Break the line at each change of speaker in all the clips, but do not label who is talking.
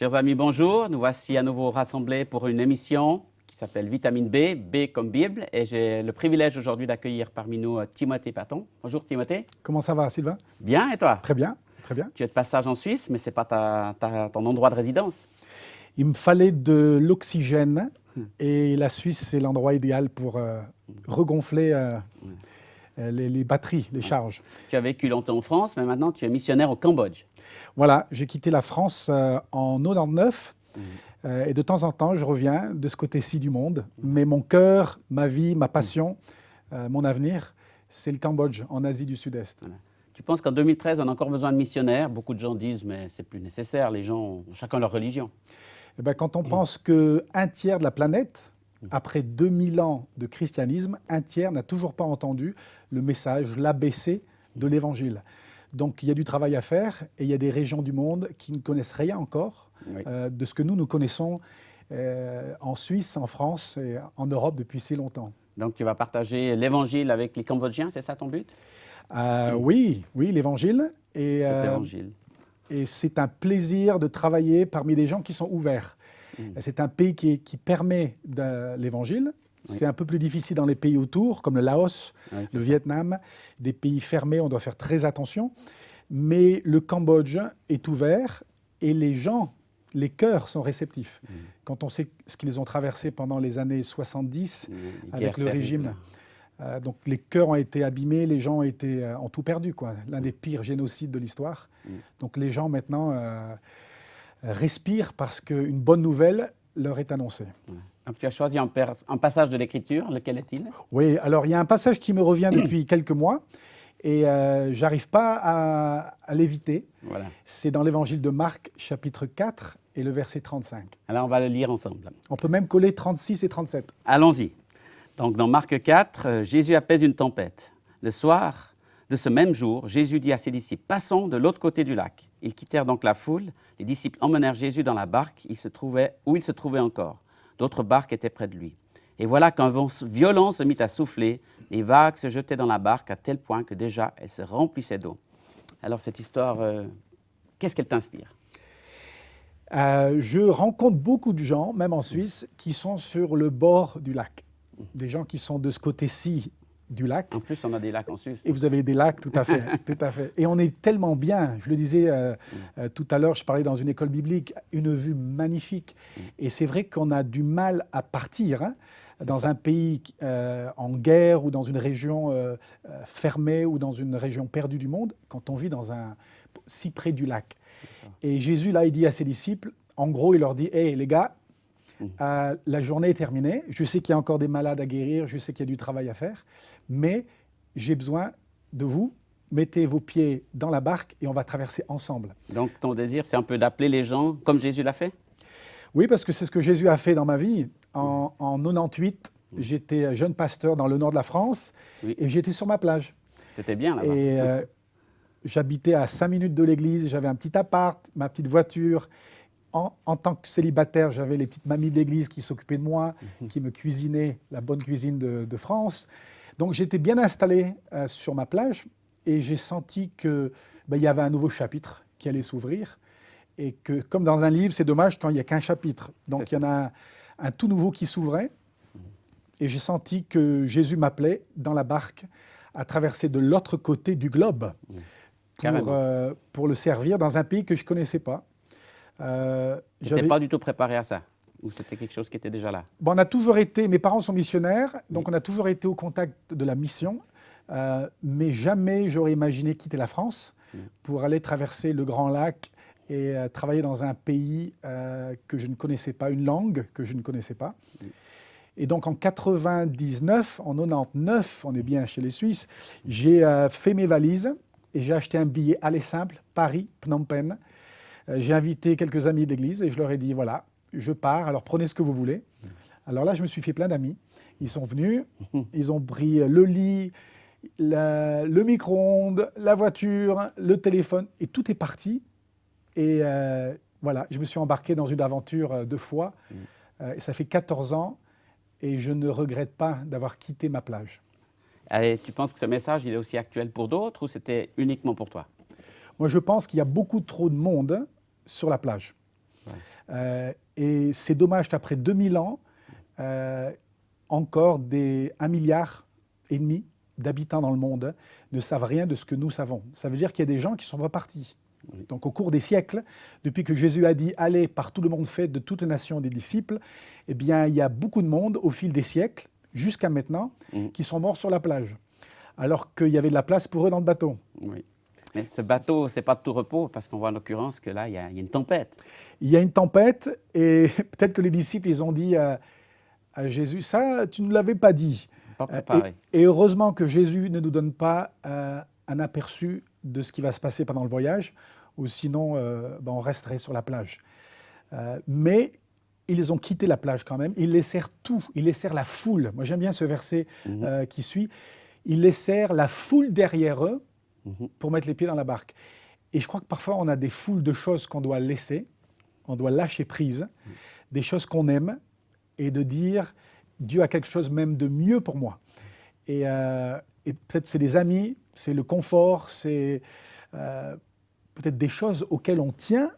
Chers amis, bonjour. Nous voici à nouveau rassemblés pour une émission qui s'appelle Vitamine B, B comme Bible. Et j'ai le privilège aujourd'hui d'accueillir parmi nous Timothée Paton. Bonjour Timothée.
Comment ça va, Sylvain?
Bien, et toi?
Très bien, très bien.
Tu es de passage en Suisse, mais ce n'est pas ton endroit de résidence.
Il me fallait de l'oxygène et la Suisse, c'est l'endroit idéal pour regonfler les batteries, les charges.
Tu as vécu longtemps en France, mais maintenant tu es missionnaire au Cambodge.
Voilà, j'ai quitté la France en 99 et de temps en temps, je reviens de ce côté-ci du monde. Mais mon cœur, ma vie, ma passion, mon avenir, c'est le Cambodge, en Asie du Sud-Est.
Voilà. Tu penses qu'en 2013, on a encore besoin de missionnaires? Beaucoup de gens disent, mais c'est plus nécessaire, les gens ont chacun leur religion.
Eh bien, quand on pense qu'un tiers de la planète, après 2000 ans de christianisme, un tiers n'a toujours pas entendu le message, l'ABC de l'Évangile. Donc il y a du travail à faire et il y a des régions du monde qui ne connaissent rien encore de ce que nous connaissons en Suisse, en France et en Europe depuis si longtemps.
Donc tu vas partager l'Évangile avec les Cambodgiens, c'est ça ton but?
Oui, l'Évangile.
Cet Évangile.
Et c'est un plaisir de travailler parmi des gens qui sont ouverts. C'est un pays qui permet l'Évangile. C'est un peu plus difficile dans les pays autour, comme le Laos, le Vietnam, des pays fermés, on doit faire très attention. Mais le Cambodge est ouvert et les gens, les cœurs sont réceptifs. Quand on sait ce qu'ils ont traversé pendant les années 70 avec le régime, donc les cœurs ont été abîmés, les gens ont tout perdu, quoi. L'un des pires génocides de l'histoire. Donc les gens maintenant respirent parce qu'une bonne nouvelle leur est annoncée.
Donc, tu as choisi un passage de l'Écriture, lequel est-il?
Oui, alors il y a un passage qui me revient depuis quelques mois et j'arrive pas à l'éviter.
Voilà.
C'est dans l'Évangile de Marc, chapitre 4 et le verset 35.
Alors on va le lire ensemble.
On peut même coller 36 et 37.
Allons-y. Donc dans Marc 4, Jésus apaise une tempête. Le soir de ce même jour, Jésus dit à ses disciples, « Passons de l'autre côté du lac. » Ils quittèrent donc la foule. Les disciples emmenèrent Jésus dans la barque où il se trouvait encore. D'autres barques étaient près de lui. Et voilà qu'un vent violent se mit à souffler. Les vagues se jetaient dans la barque à tel point que déjà elle se remplissait d'eau. Alors cette histoire, qu'est-ce qu'elle t'inspire?
Je rencontre beaucoup de gens, même en Suisse, qui sont sur le bord du lac. Des gens qui sont de ce côté-ci du lac.
En plus, on a des lacs en Suisse.
Et vous avez des lacs, tout à fait, tout à fait. Et on est tellement bien. Je le disais tout à l'heure, je parlais dans une école biblique, une vue magnifique. Et c'est vrai qu'on a du mal à partir dans un pays en guerre ou dans une région fermée ou dans une région perdue du monde, quand on vit si près du lac. Et Jésus, là, il dit à ses disciples, en gros, il leur dit, « Hey, les gars, la journée est terminée. Je sais qu'il y a encore des malades à guérir, je sais qu'il y a du travail à faire, mais j'ai besoin de vous. Mettez vos pieds dans la barque et on va traverser ensemble. »
Donc ton désir, c'est un peu d'appeler les gens comme Jésus l'a fait?
Oui, parce que c'est ce que Jésus a fait dans ma vie. En 98, j'étais jeune pasteur dans le nord de la France et j'étais sur ma plage.
C'était bien là-bas.
Et j'habitais à 5 minutes de l'église, j'avais un petit appart, ma petite voiture. En tant que célibataire, j'avais les petites mamies de l'église qui s'occupaient de moi, qui me cuisinaient la bonne cuisine de France. Donc j'étais bien installé sur ma plage et j'ai senti qu'il y avait un nouveau chapitre qui allait s'ouvrir. Et que, comme dans un livre, c'est dommage quand il n'y a qu'un chapitre. Donc il y en a un tout nouveau qui s'ouvrait. Et j'ai senti que Jésus m'appelait dans la barque à traverser de l'autre côté du globe pour le servir dans un pays que je ne connaissais pas.
Tu n'étais pas du tout préparé à ça? Ou c'était quelque chose qui était déjà là?
Bon, on a toujours été, mes parents sont missionnaires, donc on a toujours été au contact de la mission, mais jamais j'aurais imaginé quitter la France pour aller traverser le Grand Lac et travailler dans un pays que je ne connaissais pas, une langue que je ne connaissais pas. Et donc en 99, en 99, on est bien chez les Suisses, j'ai fait mes valises et j'ai acheté un billet aller simple, Paris, Phnom Penh. J'ai invité quelques amis d'église et je leur ai dit, voilà, je pars, alors prenez ce que vous voulez. Alors là, je me suis fait plein d'amis. Ils sont venus, ils ont pris le lit, le micro-ondes, la voiture, le téléphone, et tout est parti. Et voilà, je me suis embarqué dans une aventure de foi. Et ça fait 14 ans et je ne regrette pas d'avoir quitté ma plage.
Et tu penses que ce message, il est aussi actuel pour d'autres ou c'était uniquement pour toi?
Moi, je pense qu'il y a beaucoup trop de monde sur la plage. Et c'est dommage qu'après 2000 ans, encore 1,5 milliard d'habitants dans le monde ne savent rien de ce que nous savons. Ça veut dire qu'il y a des gens qui sont repartis.
Oui.
Donc au cours des siècles, depuis que Jésus a dit « Allez, par tout le monde fait de toutes les nations des disciples », eh bien, il y a beaucoup de monde au fil des siècles, jusqu'à maintenant, qui sont morts sur la plage, alors qu'il y avait de la place pour eux dans le bateau.
Oui. Mais ce bateau, ce n'est pas de tout repos, parce qu'on voit en l'occurrence que là, il y a une tempête.
Il y a une tempête, et peut-être que les disciples, ils ont dit à Jésus, ça, tu ne l'avais pas dit.
Pas préparé.
Et heureusement que Jésus ne nous donne pas un aperçu de ce qui va se passer pendant le voyage, ou sinon on resterait sur la plage. Mais ils ont quitté la plage quand même, ils laissèrent tout, ils laissèrent la foule. Moi j'aime bien ce verset qui suit. Ils laissèrent la foule derrière eux pour mettre les pieds dans la barque. Et je crois que parfois on a des foules de choses qu'on doit laisser, on doit lâcher prise, des choses qu'on aime, et de dire Dieu a quelque chose même de mieux pour moi. Et peut-être c'est des amis, c'est le confort, c'est peut-être des choses auxquelles on tient.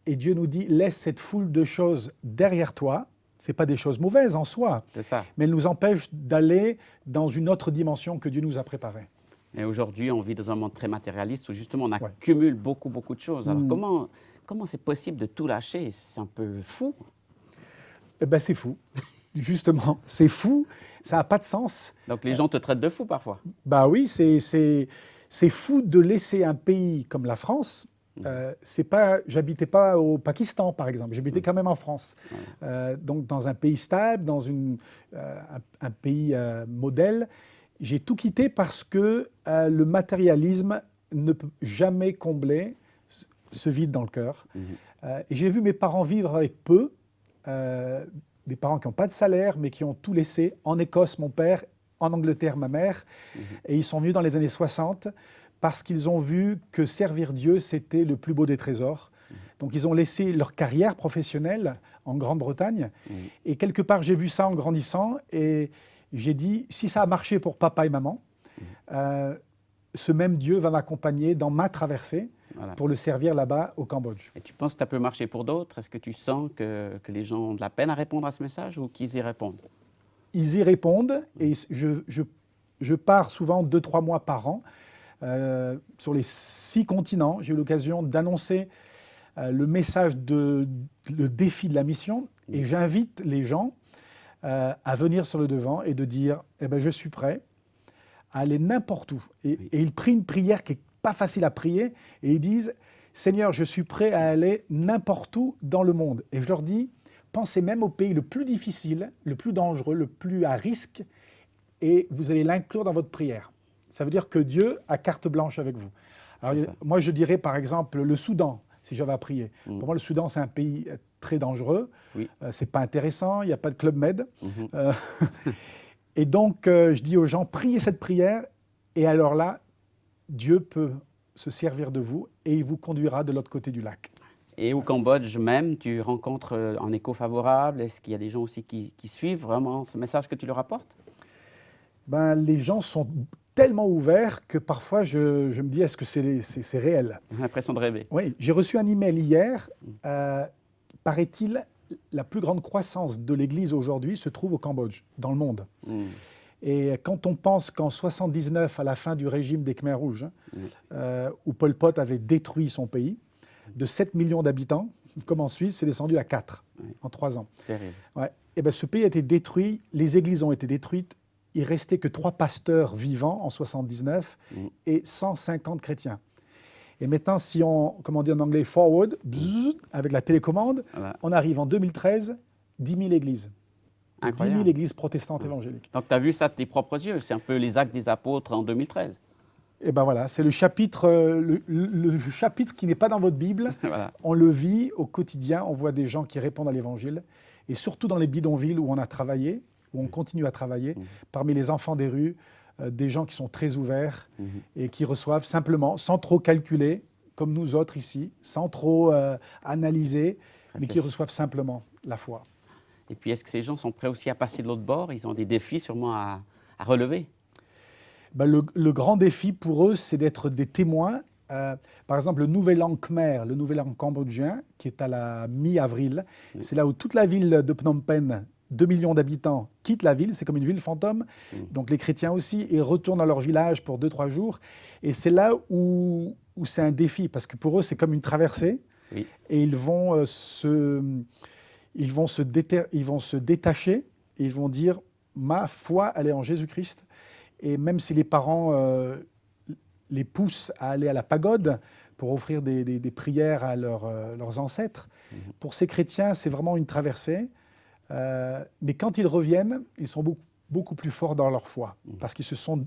Et Dieu nous dit, laisse cette foule de choses derrière toi. Ce n'est pas des choses mauvaises en soi,
C'est ça.
mais elles nous empêchent d'aller dans une autre dimension que Dieu nous a préparée.
Et aujourd'hui, on vit dans un monde très matérialiste où justement on accumule beaucoup de choses. Alors comment c'est possible de tout lâcher? C'est un peu fou.
Eh ben, c'est fou, justement. C'est fou, ça n'a pas de sens.
Donc les gens te traitent de fou parfois.
Bah oui, c'est fou de laisser un pays comme la France. J'habitais pas au Pakistan, par exemple. J'habitais quand même en France. Donc dans un pays stable, dans un pays modèle. J'ai tout quitté parce que le matérialisme ne peut jamais combler ce vide dans le cœur. Et j'ai vu mes parents vivre avec peu. Des parents qui n'ont pas de salaire, mais qui ont tout laissé. En Écosse, mon père, en Angleterre, ma mère. Et ils sont venus dans les années 60 parce qu'ils ont vu que servir Dieu, c'était le plus beau des trésors. Donc ils ont laissé leur carrière professionnelle en Grande-Bretagne. Et quelque part, j'ai vu ça en grandissant. Et j'ai dit, si ça a marché pour papa et maman, ce même Dieu va m'accompagner dans ma traversée pour le servir là-bas au Cambodge.
Et tu penses que ça peut marcher pour d'autres? Est-ce que tu sens que les gens ont de la peine à répondre à ce message ou qu'ils y répondent?
Ils y répondent et je pars souvent 2-3 mois par an sur les 6 continents. J'ai eu l'occasion d'annoncer le message le défi de la mission et j'invite les gens à venir sur le devant et de dire eh ben, je suis prêt à aller n'importe où. Et ils prient une prière qui n'est pas facile à prier et ils disent Seigneur, je suis prêt à aller n'importe où dans le monde. Et je leur dis pensez même au pays le plus difficile, le plus dangereux, le plus à risque et vous allez l'inclure dans votre prière. Ça veut dire que Dieu a carte blanche avec vous. Alors, moi, je dirais par exemple le Soudan, si j'avais à prier. Pour moi, le Soudan, c'est un pays très dangereux. C'est pas intéressant, il n'y a pas de Club Med. Et donc, je dis aux gens, priez cette prière. Et alors là, Dieu peut se servir de vous et il vous conduira de l'autre côté du lac.
Et au Cambodge même, tu rencontres un écho favorable? Est-ce qu'il y a des gens aussi qui suivent vraiment ce message que tu leur apportes?
Ben, les gens sont tellement ouverts que parfois je me dis est-ce que c'est réel?
J'ai l'impression de rêver.
Oui, j'ai reçu un email hier. Paraît-il, la plus grande croissance de l'Église aujourd'hui se trouve au Cambodge, dans le monde. Et quand on pense qu'en 79, à la fin du régime des Khmers rouges, où Pol Pot avait détruit son pays, de 7 millions d'habitants, comme en Suisse, c'est descendu à 4 en 3 ans.
Terrible.
Et ben, ce pays a été détruit, les églises ont été détruites, il restait que 3 pasteurs vivants en 79 et 150 chrétiens. Et maintenant, si on, comme on dit en anglais, forward, avec la télécommande, on arrive en 2013, 10 000 églises.
Incroyable.
10 000 églises protestantes évangéliques.
Donc, tu as vu ça de tes propres yeux. C'est un peu les actes des apôtres en 2013.
Et ben voilà, c'est le chapitre, le chapitre qui n'est pas dans votre Bible. On le vit au quotidien, on voit des gens qui répondent à l'évangile. Et surtout dans les bidonvilles où on a travaillé, où on continue à travailler, parmi les enfants des rues, des gens qui sont très ouverts et qui reçoivent simplement, sans trop calculer, comme nous autres ici, sans trop analyser, mais qui reçoivent simplement la foi.
Et puis, est-ce que ces gens sont prêts aussi à passer de l'autre bord? Ils ont des défis sûrement à relever.
Ben, le grand défi pour eux, c'est d'être des témoins Par exemple, le Nouvel An Khmer, le Nouvel An cambodgien, qui est à la mi-avril, c'est là où toute la ville de Phnom Penh, 2 millions d'habitants, quitte la ville. C'est comme une ville fantôme. Donc les chrétiens aussi, ils retournent dans leur village pour 2-3 jours. Et c'est là où c'est un défi, parce que pour eux, c'est comme une traversée.
Oui.
Et ils vont se détacher, et ils vont dire, ma foi, elle est en Jésus-Christ. Et même si les parents les poussent à aller à la pagode pour offrir des prières à leurs ancêtres, pour ces chrétiens, c'est vraiment une traversée. Mais quand ils reviennent, ils sont beaucoup plus forts dans leur foi, parce qu'ils se sont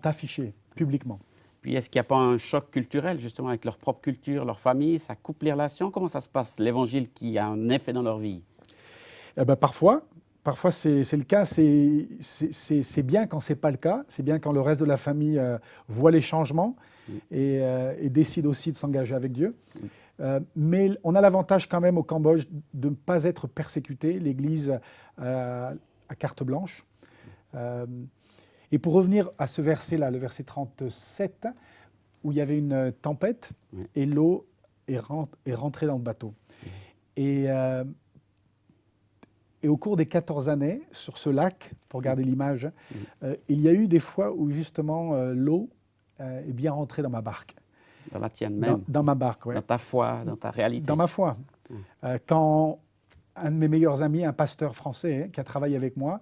affichés publiquement.
Puis est-ce qu'il n'y a pas un choc culturel, justement, avec leur propre culture, leur famille? Ça coupe les relations? Comment ça se passe, l'Évangile qui a un effet dans leur vie?
Eh ben, parfois c'est le cas. C'est bien quand ce n'est pas le cas. C'est bien quand le reste de la famille voit les changements et décide aussi de s'engager avec Dieu. Mais on a l'avantage quand même au Cambodge de ne pas être persécuté, l'Église à carte blanche. Et pour revenir à ce verset-là, le verset 37, où il y avait une tempête et l'eau est rentrée dans le bateau. Et au cours des 14 années, sur ce lac, pour garder l'image, il y a eu des fois où justement l'eau est bien rentrée dans ma barque.
Dans la tienne même?
Dans ma barque, oui.
Dans ta foi, dans ta réalité? Dans
ma foi. Quand un de mes meilleurs amis, un pasteur français qui a travaillé avec moi,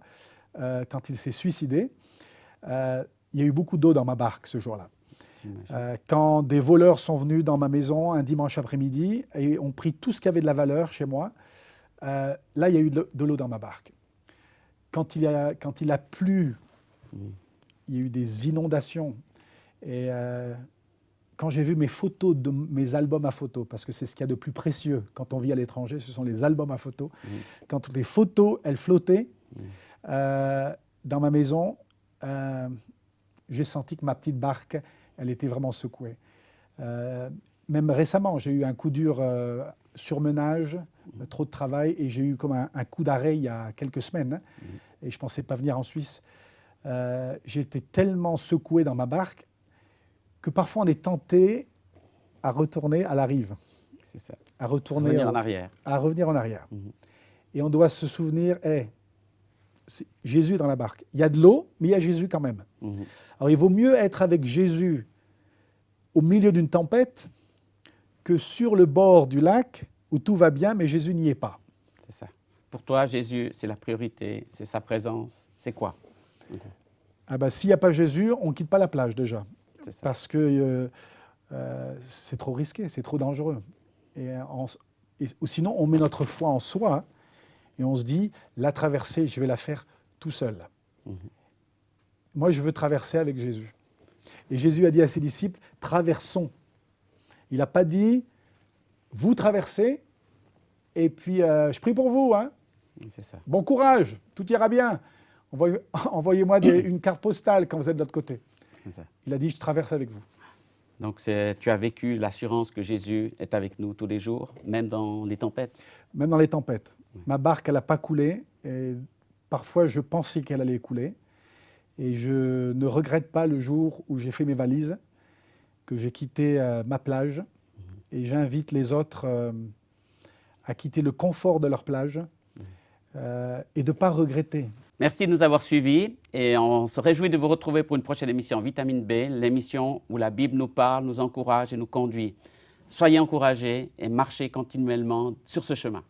quand il s'est suicidé, il y a eu beaucoup d'eau dans ma barque ce jour-là. Quand des voleurs sont venus dans ma maison un dimanche après-midi et ont pris tout ce qui avait de la valeur chez moi, là, il y a eu de l'eau dans ma barque. Quand il a plu, il y a eu des inondations. Et quand j'ai vu mes photos de mes albums à photos, parce que c'est ce qu'il y a de plus précieux quand on vit à l'étranger, ce sont les albums à photos. Quand les photos, elles flottaient dans ma maison, j'ai senti que ma petite barque, elle était vraiment secouée. Même récemment, j'ai eu un coup dur surmenage, trop de travail, et j'ai eu comme un coup d'arrêt il y a quelques semaines, et je ne pensais pas venir en Suisse. J'étais tellement secoué dans ma barque que parfois on est tenté à retourner à la rive.
C'est ça.
À retourner
revenir en arrière.
À revenir en arrière. Et on doit se souvenir, Jésus est dans la barque. Il y a de l'eau, mais il y a Jésus quand même. Alors il vaut mieux être avec Jésus au milieu d'une tempête que sur le bord du lac où tout va bien, mais Jésus n'y est pas.
C'est ça. Pour toi, Jésus, c'est la priorité, c'est sa présence, c'est quoi?
S'il n'y a pas Jésus, on ne quitte pas la plage déjà.
C'est ça.
Parce que c'est trop risqué, c'est trop dangereux. Ou sinon, on met notre foi en soi et on se dit, la traversée, je vais la faire tout seul. Moi, je veux traverser avec Jésus. Et Jésus a dit à ses disciples, traversons. Il n'a pas dit, vous traversez, et puis je prie pour vous.
C'est ça.
Bon courage, tout ira bien. Envoyez-moi une carte postale quand vous êtes de l'autre côté.
C'est ça.
Il a dit, je traverse avec vous.
Donc tu as vécu l'assurance que Jésus est avec nous tous les jours, même dans les tempêtes?
Même dans les tempêtes. Ma barque, elle n'a pas coulé. Et parfois, je pensais qu'elle allait couler. Et je ne regrette pas le jour où j'ai fait mes valises, que j'ai quitté ma plage. Et j'invite les autres à quitter le confort de leur plage et de ne pas regretter.
Merci de nous avoir suivis et on se réjouit de vous retrouver pour une prochaine émission Vitamine B, l'émission où la Bible nous parle, nous encourage et nous conduit. Soyez encouragés et marchez continuellement sur ce chemin.